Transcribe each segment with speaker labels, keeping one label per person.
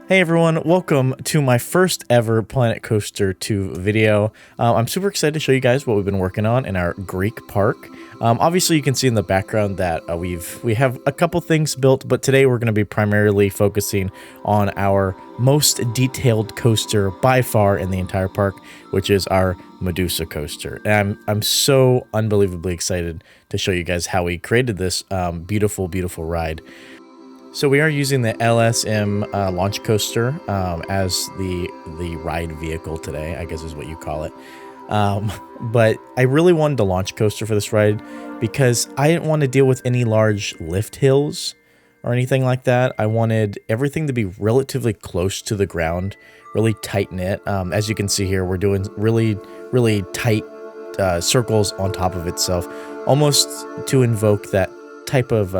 Speaker 1: Hey everyone, welcome to my first ever Planet Coaster 2 video. I'm super excited to show you guys what we've been working on in our Greek park. Obviously you can see in the background that we have a couple things built, but today we're going to be primarily focusing on our most detailed coaster by far in the entire park, which is our Medusa coaster. And I'm so unbelievably excited to show you guys how we created this beautiful ride. So we are using the LSM launch coaster as the ride vehicle today, I guess is what you call it. But I really wanted a launch coaster for this ride because I didn't want to deal with any large lift hills or anything like that. I wanted everything to be relatively close to the ground, really tight knit. As you can see here, we're doing really tight circles on top of itself, almost to invoke that type of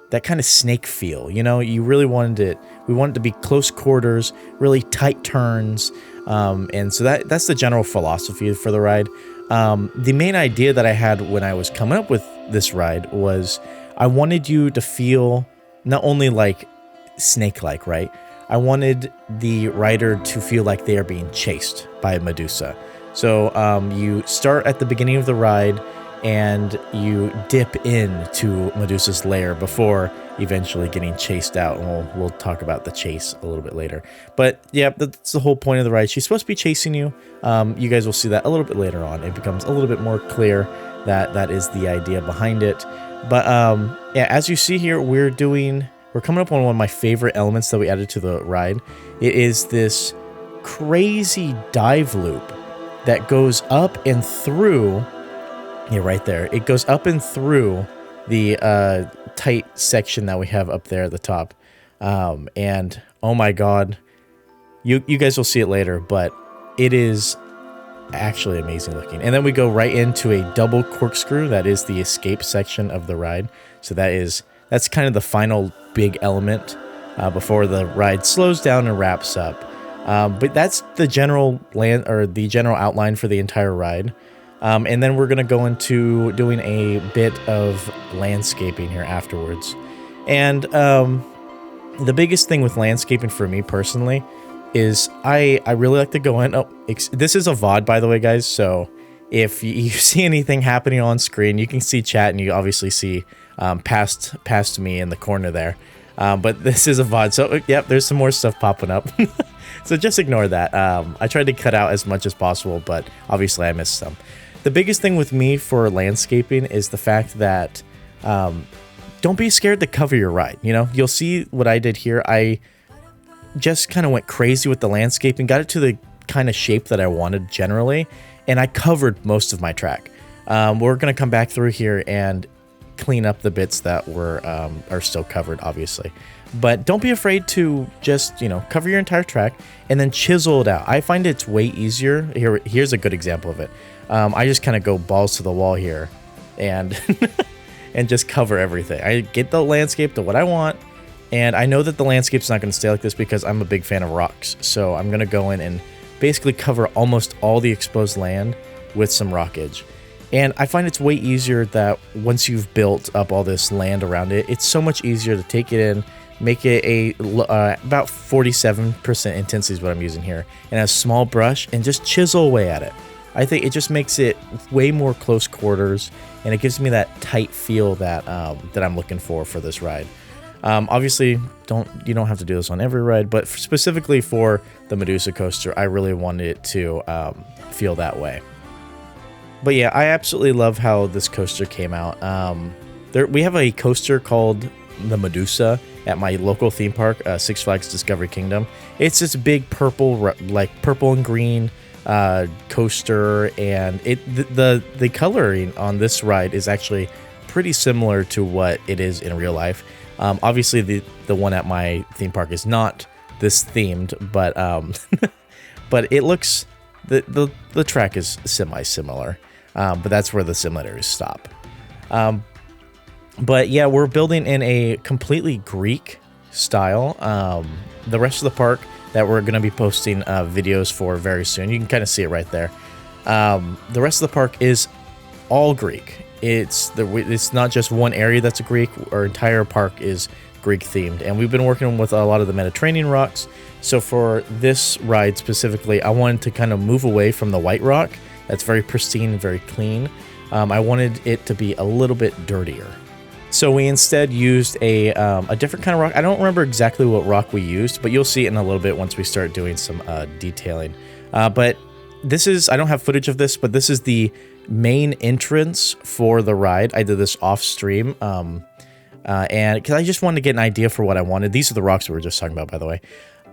Speaker 1: that kind of snake feel. You know, you really wanted it. We wanted it to be close quarters, really tight turns, and so that's the general philosophy for the ride. The main idea that I had when I was coming up with this ride was I wanted you to feel not only like snake-like, right? I wanted the rider to feel like they are being chased by Medusa. So you start at the beginning of the ride and you dip into Medusa's lair before eventually getting chased out, and we'll talk about the chase a little bit later. But yeah, that's the whole point of the ride. She's supposed to be chasing you. You guys will see that a little bit later on. It becomes a little bit more clear that that is the idea behind it. But yeah, as you see here, we're coming up on one of my favorite elements that we added to the ride. It is this crazy dive loop that goes up and through. Yeah, right there. It goes up and through the tight section that we have up there at the top. And oh my god, you guys will see it later, but it is actually amazing looking. And then we go right into a double corkscrew. That is the escape section of the ride. So that's kind of the final big element before the ride slows down and wraps up. But that's the general general outline for the entire ride. And then we're going to go into doing a bit of landscaping here afterwards. And the biggest thing with landscaping for me personally is I really like to go in. Oh, this is a VOD, by the way, guys. So if you see anything happening on screen, you can see chat and you obviously see past me in the corner there. But this is a VOD. So yep, there's some more stuff popping up. So just ignore that. I tried to cut out as much as possible, but obviously I missed some. The biggest thing with me for landscaping is the fact that don't be scared to cover your ride. You know, you'll see what I did here. I just kind of went crazy with the landscaping, got it to the kind of shape that I wanted generally, and I covered most of my track. We're going to come back through here and clean up the bits that are still covered, obviously. But don't be afraid to just, you know, cover your entire track and then chisel it out. I find it's way easier. Here's a good example of it. I just kind of go balls to the wall here and and just cover everything. I get the landscape to what I want, and I know that the landscape's not going to stay like this because I'm a big fan of rocks. So I'm going to go in and basically cover almost all the exposed land with some rockage. And I find it's way easier that once you've built up all this land around it, it's so much easier to take it in, make it about 47% intensity is what I'm using here, and a small brush and just chisel away at it. I think it just makes it way more close quarters, and it gives me that tight feel that that I'm looking for this ride. Obviously, you don't have to do this on every ride, but specifically for the Medusa coaster, I really wanted it to feel that way. But yeah, I absolutely love how this coaster came out. We have a coaster called the Medusa at my local theme park, Six Flags Discovery Kingdom. It's this big purple and green coaster, and the coloring on this ride is actually pretty similar to what it is in real life. Obviously the one at my theme park is not this themed, but but it looks the track is similar, but that's where the similarities stop. But yeah, we're building in a completely Greek style. The rest of the park that we're going to be posting videos for very soon. You can kind of see it right there. The rest of the park is all Greek. It's not just one area that's a Greek. Our entire park is Greek themed, and we've been working with a lot of the Mediterranean rocks. So for this ride specifically, I wanted to kind of move away from the white rock that's very pristine and very clean. I wanted it to be a little bit dirtier. So we instead used a different kind of rock. I don't remember exactly what rock we used, but you'll see it in a little bit once we start doing some detailing. But this is, I don't have footage of this, but this is the main entrance for the ride. I did this off stream, and because I just wanted to get an idea for what I wanted. These are the rocks we were just talking about, by the way.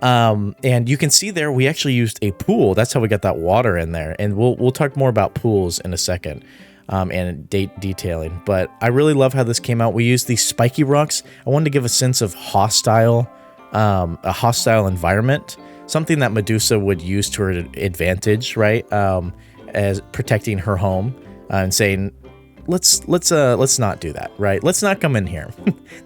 Speaker 1: And you can see there, we actually used a pool. That's how we got that water in there. And we'll talk more about pools in a second, and detailing. But I really love how this came out. We used these spiky rocks. I wanted to give a sense of a hostile environment, something that Medusa would use to her advantage, right? As protecting her home, and saying, let's not do that, right? Let's not come in here.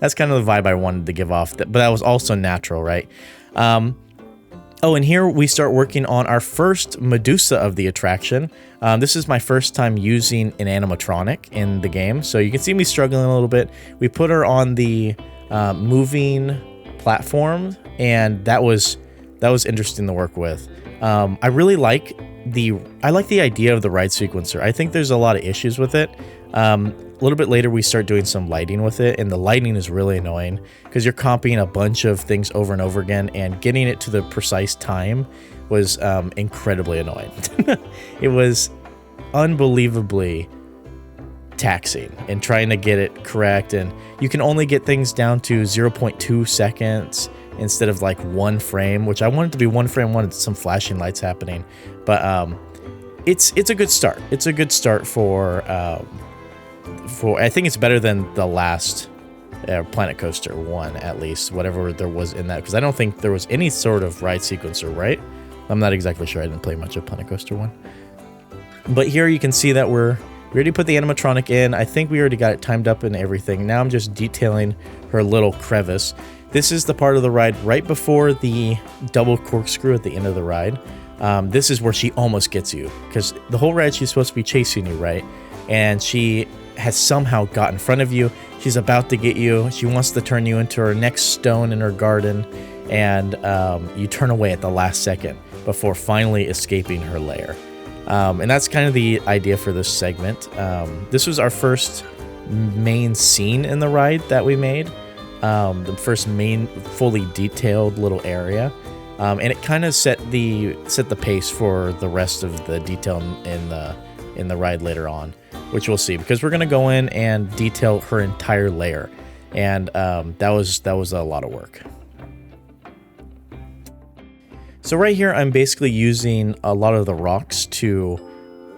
Speaker 1: That's kind of the vibe I wanted to give off, but that was also natural, right? Oh, and here we start working on our first Medusa of the attraction. This is my first time using an animatronic in the game, so you can see me struggling a little bit. We put her on the moving platform, and that was interesting to work with. I really like the idea of the ride sequencer. I think there's a lot of issues with it. A little bit later, we start doing some lighting with it, and the lighting is really annoying because you're copying a bunch of things over and over again, and getting it to the precise time was incredibly annoying. It was unbelievably taxing and trying to get it correct, and you can only get things down to 0.2 seconds instead of like 1 frame, which I wanted to be 1 frame. I wanted some flashing lights happening, but it's a good start. It's a good start for I think it's better than the last Planet Coaster one, at least, whatever there was in that, because I don't think there was any sort of ride sequencer, right? I'm not exactly sure. I didn't play much of Planet Coaster 1. But here you can see that we already put the animatronic in. I think we already got it timed up and everything. Now I'm just detailing her little crevice. This is the part of the ride right before the double corkscrew at the end of the ride. This is where she almost gets you, because the whole ride she's supposed to be chasing you, right? And she has somehow got in front of you. She's about to get you. She wants to turn you into her next stone in her garden, and you turn away at the last second before finally escaping her lair. And that's kind of the idea for this segment. This was our first main scene in the ride that we made. The first main fully detailed little area. And it kind of set the pace for the rest of the detail in the ride later on, which we'll see, because we're gonna go in and detail her entire lair, and that was a lot of work. So right here, I'm basically using a lot of the rocks to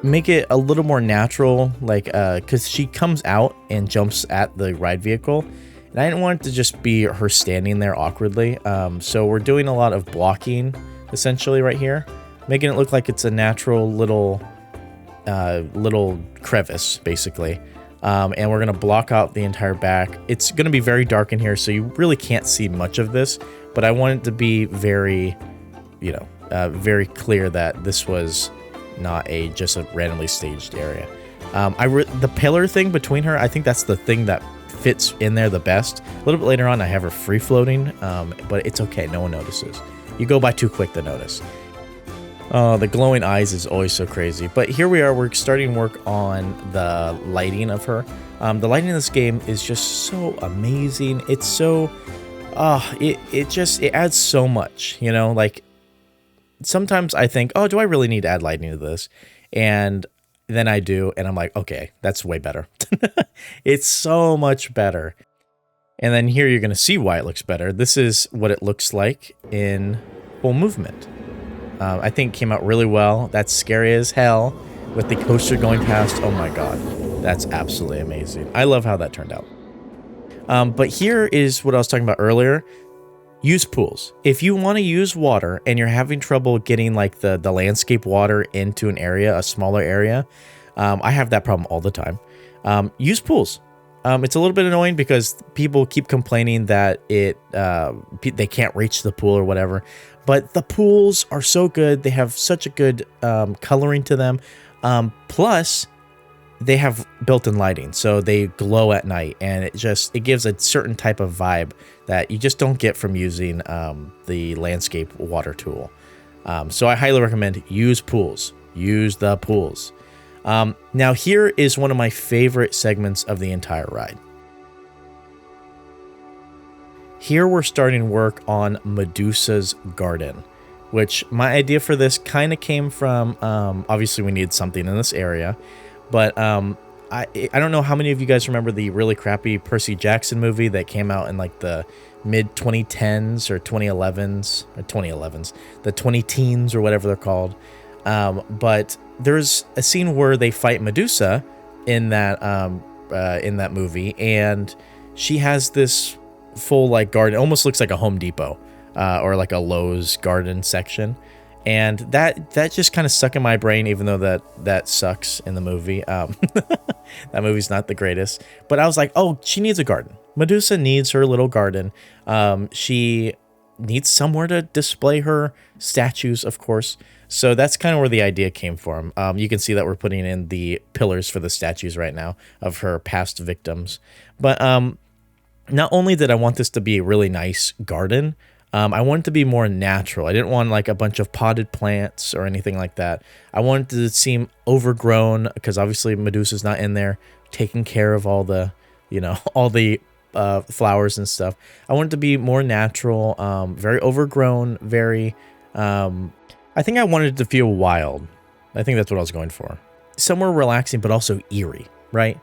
Speaker 1: make it a little more natural, like because she comes out and jumps at the ride vehicle, and I didn't want it to just be her standing there awkwardly. So we're doing a lot of blocking, essentially, right here, making it look like it's a natural little crevice, basically. And we're gonna block out the entire back. It's gonna be very dark in here, so you really can't see much of this, but I want it to be very, very clear that this was not just a randomly staged area. The pillar thing between her, I think that's the thing that fits in there the best. A little bit later on, I have her free floating, but it's okay, no one notices. You go by too quick to notice. The glowing eyes is always so crazy. But here we are, we're starting work on the lighting of her. The lighting in this game is just so amazing. It's so, it adds so much, like sometimes I think, oh, do I really need to add lighting to this? And then I do, and I'm like, okay, that's way better. It's so much better. And then here you're gonna see why it looks better. This is what it looks like in full movement. I think it came out really well. That's scary as hell with the coaster going past. Oh my god, that's absolutely amazing. I love how that turned out. But here is what I was talking about earlier. Use pools. If you want to use water and you're having trouble getting like the landscape water into an area, a smaller area, I have that problem all the time. Use pools. It's a little bit annoying because people keep complaining that they can't reach the pool or whatever, but the pools are so good. They have such a good coloring to them. Plus, they have built-in lighting, so they glow at night, and it gives a certain type of vibe that you just don't get from using the landscape water tool. So I highly recommend use pools. Use the pools. Now here is one of my favorite segments of the entire ride. Here we're starting work on Medusa's garden, which my idea for this kind of came from, obviously we needed something in this area, but I don't know how many of you guys remember the really crappy Percy Jackson movie that came out in like the mid 2010s or 2011s, the 20-teens or whatever they're called. But there's a scene where they fight Medusa in that movie, and she has this full like garden. It almost looks like a Home Depot or like a Lowe's garden section. And that just kind of stuck in my brain, even though that sucks in the movie. That movie's not the greatest. But I was like, oh, she needs a garden. Medusa needs her little garden. She needs somewhere to display her statues, of course. So that's kind of where the idea came from. You can see that we're putting in the pillars for the statues right now of her past victims. But not only did I want this to be a really nice garden, I wanted it to be more natural. I didn't want like a bunch of potted plants or anything like that. I wanted it to seem overgrown because obviously Medusa's not in there taking care of all the, all the flowers and stuff. I wanted it to be more natural, very overgrown, very, I think I wanted it to feel wild. I think that's what I was going for. Somewhere relaxing, but also eerie, right?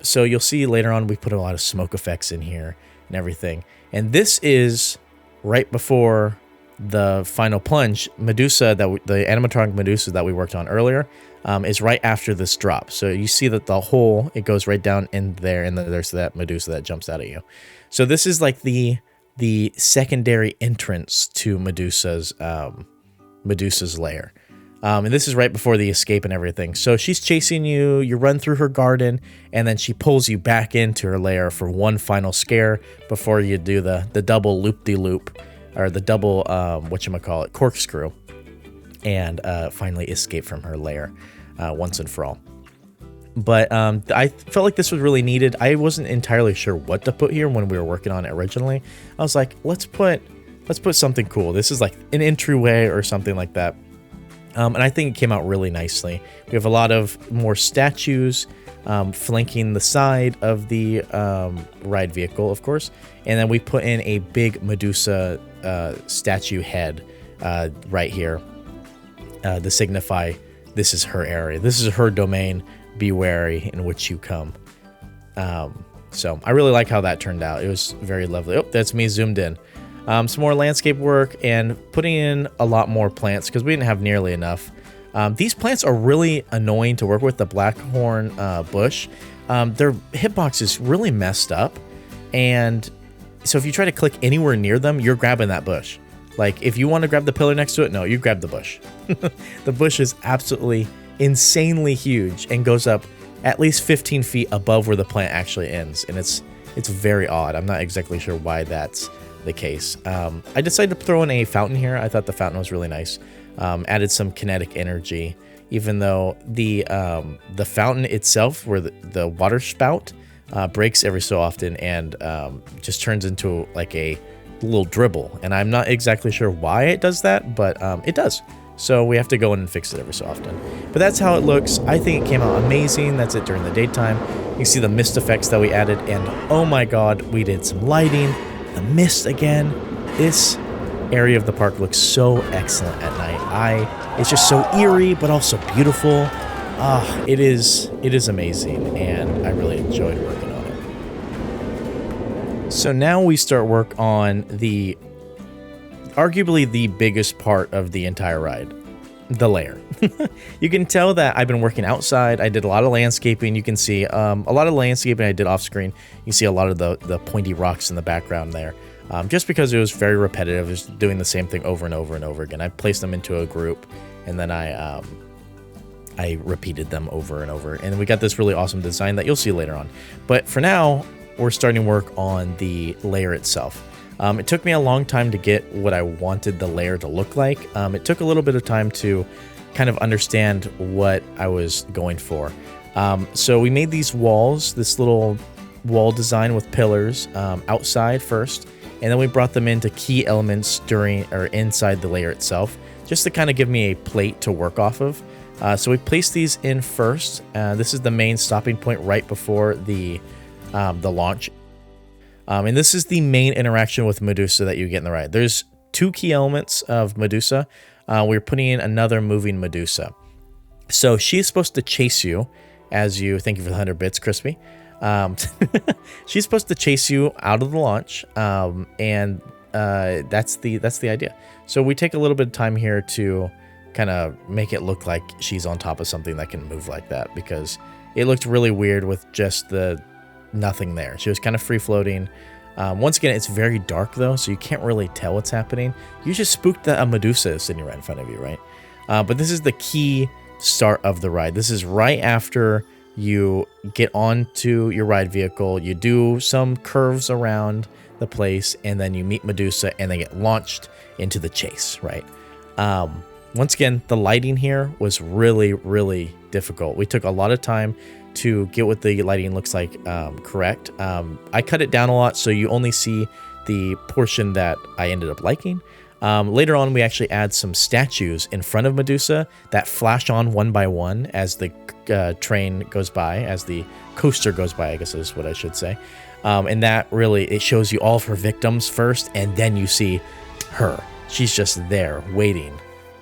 Speaker 1: So you'll see later on we put a lot of smoke effects in here and everything. And this is right before the final plunge. Medusa, the animatronic Medusa that we worked on earlier, is right after this drop. So you see that the hole, it goes right down in there, and there's that Medusa that jumps out at you. So this is like the secondary entrance to Medusa's lair. And this is right before the escape and everything. So she's chasing you, you run through her garden, and then she pulls you back into her lair for one final scare before you do the double loop-de-loop, or the double, corkscrew, and finally escape from her lair once and for all. But I felt like this was really needed. I wasn't entirely sure what to put here when we were working on it originally. I was like, let's put something cool. This is like an entryway or something like that. And I think it came out really nicely. We have a lot of more statues flanking the side of the ride vehicle, of course. And then we put in a big Medusa statue head right here to signify this is her area. This is her domain. Be wary in which you come. So I really like how that turned out. It was very lovely. Oh, that's me zoomed in. Some more landscape work and putting in a lot more plants because we didn't have nearly enough. These plants are really annoying to work with, the blackhorn bush. Their hitbox is really messed up. And so if you try to click anywhere near them, you're grabbing that bush. Like if you want to grab the pillar next to it, no, you grab the bush. The bush is absolutely insanely huge and goes up at least 15 feet above where the plant actually ends. And it's very odd. I'm not exactly sure why that's the case. I decided to throw in a fountain here. I thought the fountain was really nice. Added some kinetic energy, even though the fountain itself, where the water spout breaks every so often and just turns into like a little dribble. And I'm not exactly sure why it does that, but it does. So we have to go in and fix it every so often. But that's how it looks. I think it came out amazing. That's it during the daytime. You can see the mist effects that we added, and oh my god, we did some lighting. The mist again. This area of the park looks so excellent at night. It's just so eerie, but also beautiful. It is amazing, and I really enjoyed working on it. So now we start work on arguably the biggest part of the entire ride, the lair. You can tell that I've been working outside. I did a lot of landscaping. You can see a lot of landscaping I did off screen. You see a lot of the pointy rocks in the background there. Just because it was very repetitive, just doing the same thing over and over and over again. I placed them into a group, and then I repeated them over and over. And we got this really awesome design that you'll see later on. But for now, we're starting work on the lair itself. It took me a long time to get what I wanted the lair to look like. It took a little bit of time to kind of understand what I was going for. So we made these walls, this little wall design with pillars outside first, and then we brought them into key elements during or inside the layer itself, just to kind of give me a plate to work off of. So we placed these in first. This is the main stopping point right before the launch. And this is the main interaction with Medusa that you get in the ride. There's 2 key elements of Medusa. We're putting in another moving Medusa. So she's supposed to chase you as you, thank you for the 100 bits, Crispy. She's supposed to chase you out of the launch. And that's the idea. So we take a little bit of time here to kind of make it look like she's on top of something that can move like that, because it looked really weird with just the nothing there. She was kind of free floating. Once again, it's very dark though, so you can't really tell what's happening. You just spooked that a Medusa is sitting right in front of you, right? But this is the key start of the ride. This is right after you get onto your ride vehicle, you do some curves around the place, and then you meet Medusa and they get launched into the chase, right? Once again, the lighting here was really, really difficult. We took a lot of time to get what the lighting looks like correct. I cut it down a lot, so you only see the portion that I ended up liking. Later on, we actually add some statues in front of Medusa that flash on one by one as the train goes by, as the coaster goes by, I guess is what I should say. And that really, it shows you all of her victims first, and then you see her. She's just there waiting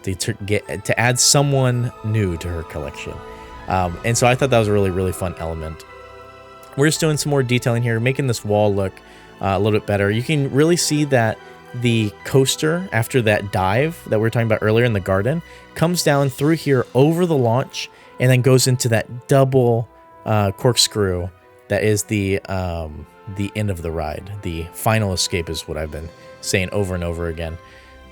Speaker 1: to add someone new to her collection. And so I thought that was a really, really fun element. We're just doing some more detailing here, making this wall look a little bit better. You can really see that the coaster, after that dive that we were talking about earlier in the garden, comes down through here over the launch and then goes into that double corkscrew that is the end of the ride. The final escape is what I've been saying over and over again.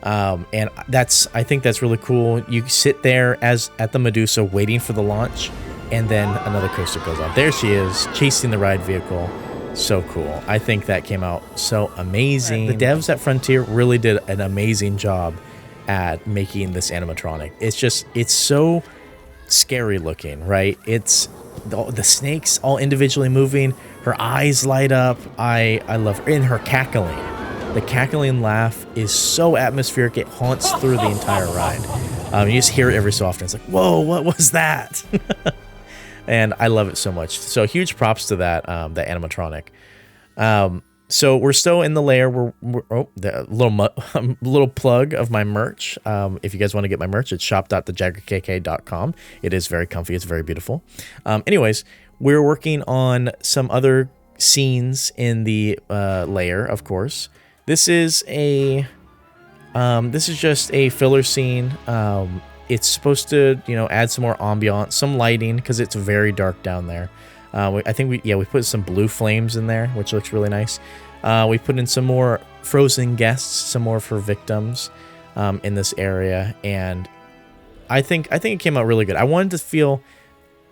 Speaker 1: And I think that's really cool. You sit there at the Medusa waiting for the launch, and then another coaster goes on. There she is, chasing the ride vehicle. So cool. I think that came out so amazing. The devs at Frontier really did an amazing job at making this animatronic. It's so scary looking, right? It's the snakes all individually moving. Her eyes light up. I love her. And her cackling. The cackling laugh is so atmospheric. It haunts through the entire ride. You just hear it every so often. It's like, whoa, what was that? And I love it so much. So huge props to that animatronic. So we're still in the lair. The little plug of my merch. If you guys want to get my merch, it's shop.thejaggerkk.com. It is very comfy. It's very beautiful. Anyways, we're working on some other scenes in the lair, of course. This is just a filler scene. It's supposed to, add some more ambiance, some lighting, because it's very dark down there. I think we put some blue flames in there, which looks really nice. We put in some more frozen guests, some more for victims in this area, and I think it came out really good. I wanted to feel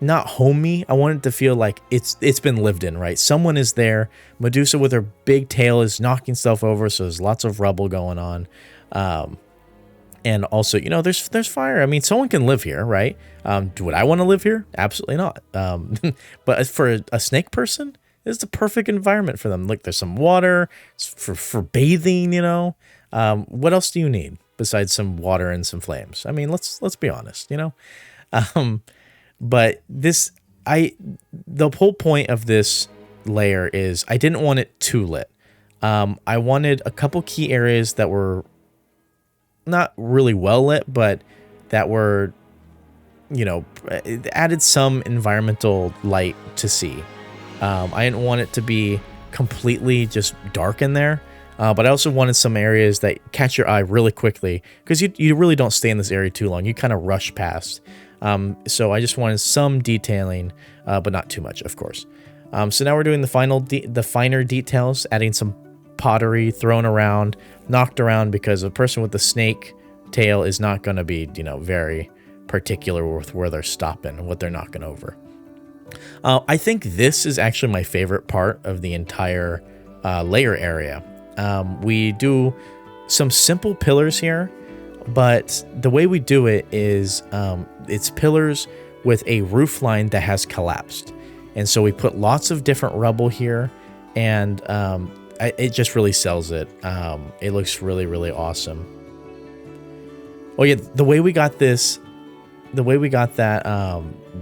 Speaker 1: not homey. I wanted to feel like it's been lived in, right? Someone is there. Medusa with her big tail is knocking stuff over, so there's lots of rubble going on. And also, there's fire. I mean, someone can live here, right? Would I want to live here? Absolutely not. But for a snake person, it's the perfect environment for them. Look, there's some water for bathing, What else do you need besides some water and some flames? I mean, let's be honest, But the whole point of this layer is I didn't want it too lit. I wanted a couple key areas that were not really well lit, but that were, added some environmental light to see. I didn't want it to be completely just dark in there, but I also wanted some areas that catch your eye really quickly, because you really don't stay in this area too long. You kind of rush past. So I just wanted some detailing, but not too much, of course. So now we're doing the finer details, adding some pottery thrown around, knocked around, because a person with the snake tail is not going to be, very particular with where they're stopping and what they're knocking over. I think this is actually my favorite part of the entire layer area. We do some simple pillars here, but the way we do it is it's pillars with a roof line that has collapsed. And so we put lots of different rubble here, and it just really sells it. It looks really, really awesome. Oh yeah, the way we got that,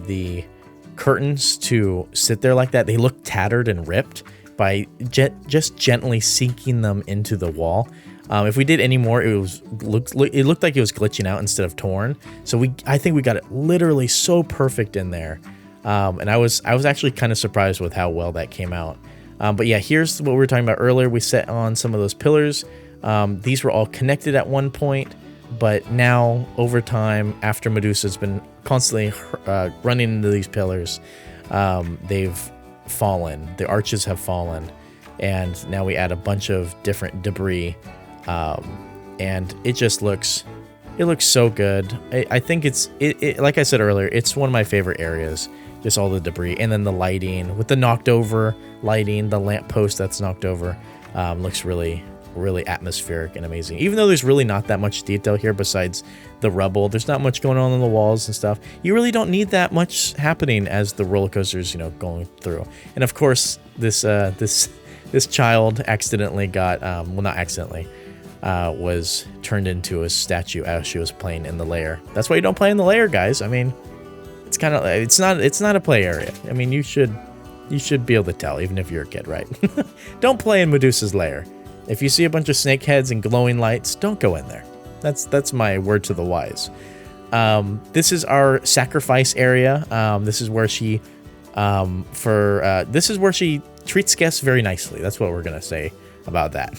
Speaker 1: the curtains to sit there like that, they look tattered and ripped by just gently sinking them into the wall. If we did any more, it looked like it was glitching out instead of torn. So I think we got it literally so perfect in there. And I was actually kind of surprised with how well that came out. But yeah, here's what we were talking about earlier. We set on some of those pillars. These were all connected at one point, but now over time, after Medusa's been constantly running into these pillars, they've fallen. The arches have fallen, and now we add a bunch of different debris, and it just looks so good. I think it's like I said earlier, it's one of my favorite areas. Just all the debris, and then the lighting with the knocked over lighting, the lamp post that's knocked over, looks really, really atmospheric and amazing. Even though there's really not that much detail here besides the rubble, there's not much going on the walls and stuff. You really don't need that much happening as the roller coaster's, you know, going through. And of course, this child accidentally got, well, not accidentally, was turned into a statue as she was playing in the LAIR. That's why you don't play in the LAIR, guys. I mean, it's kind of, it's not a play area. I mean, you should be able to tell, even if you're a kid, right? Don't play in Medusa's lair. If you see a bunch of snake heads and glowing lights, don't go in there. That's my word to the wise. This is our sacrifice area. This is where she, this is where she treats guests very nicely. That's what we're gonna say about that.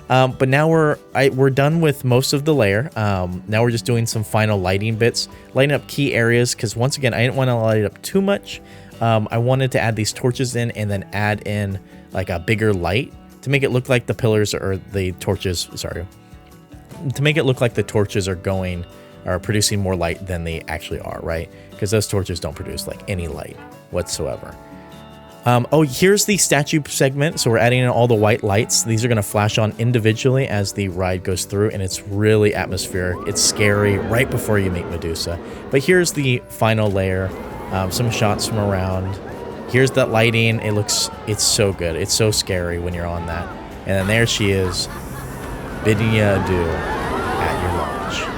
Speaker 1: But now we're done with most of the layer. Now we're just doing some final lighting bits, lighting up key areas, because once again, I didn't want to light it up too much. I wanted to add these torches in and then add in like a bigger light to make it look like the pillars or the torches, sorry, to make it look like the torches are producing more light than they actually are, right? Because those torches don't produce like any light whatsoever. Oh, here's the statue segment. So we're adding in all the white lights. These are going to flash on individually as the ride goes through, and it's really atmospheric. It's scary right before you meet Medusa. But here's the final layer. Some shots from around. Here's that lighting. It's so good. It's so scary when you're on that. And then there she is, bidding you adieu at your launch.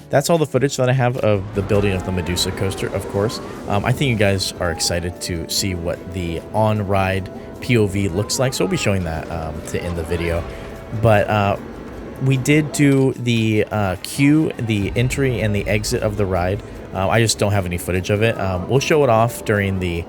Speaker 1: That's all the footage that I have of the building of the Medusa coaster, of course. I think you guys are excited to see what the on-ride POV looks like, so we'll be showing that to end the video. But we did do the queue, the entry, and the exit of the ride. I just don't have any footage of it. We'll show it off during the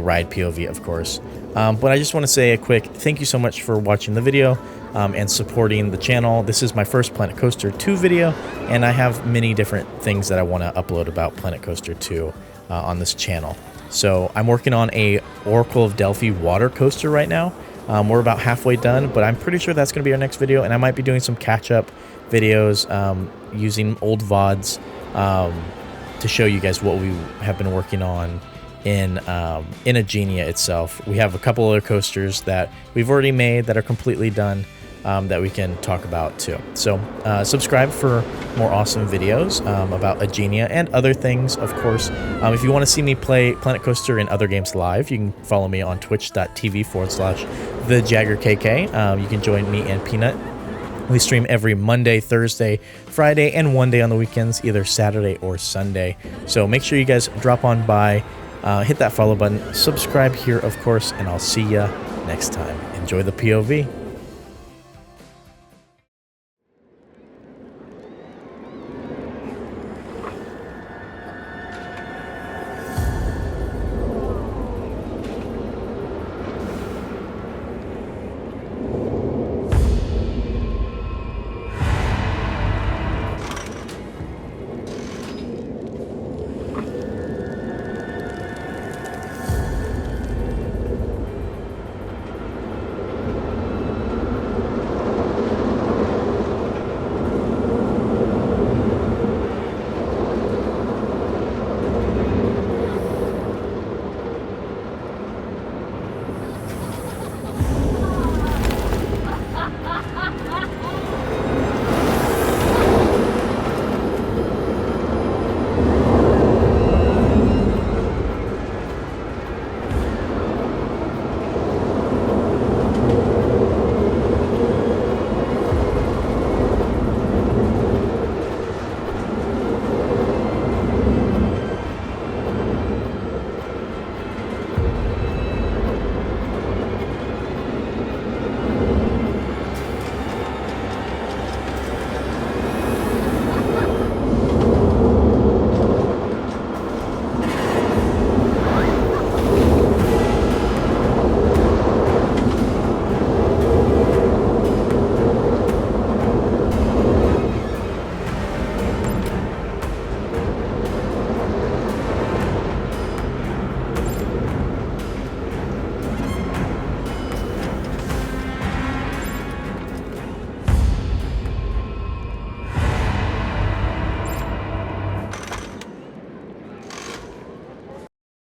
Speaker 1: ride POV, of course. But I just want to say a quick thank you so much for watching the video and supporting the channel. This is my first Planet Coaster 2 video, and I have many different things that I want to upload about Planet Coaster 2 on this channel. So I'm working on a Oracle of Delphi water coaster right now. We're about halfway done, but I'm pretty sure that's going to be our next video, and I might be doing some catch-up videos using old VODs to show you guys what we have been working on in Agenia itself. We have a couple other coasters that we've already made that are completely done that we can talk about too. So subscribe for more awesome videos about Agenia and other things, of course. If you want to see me play Planet Coaster and other games live, you can follow me on twitch.tv/thejaggerkk. You can join me and Peanut. We stream every Monday, Thursday, Friday, and one day on the weekends, either Saturday or Sunday. So make sure you guys drop on by, hit that follow button, subscribe here, of course, and I'll see ya next time. Enjoy the POV.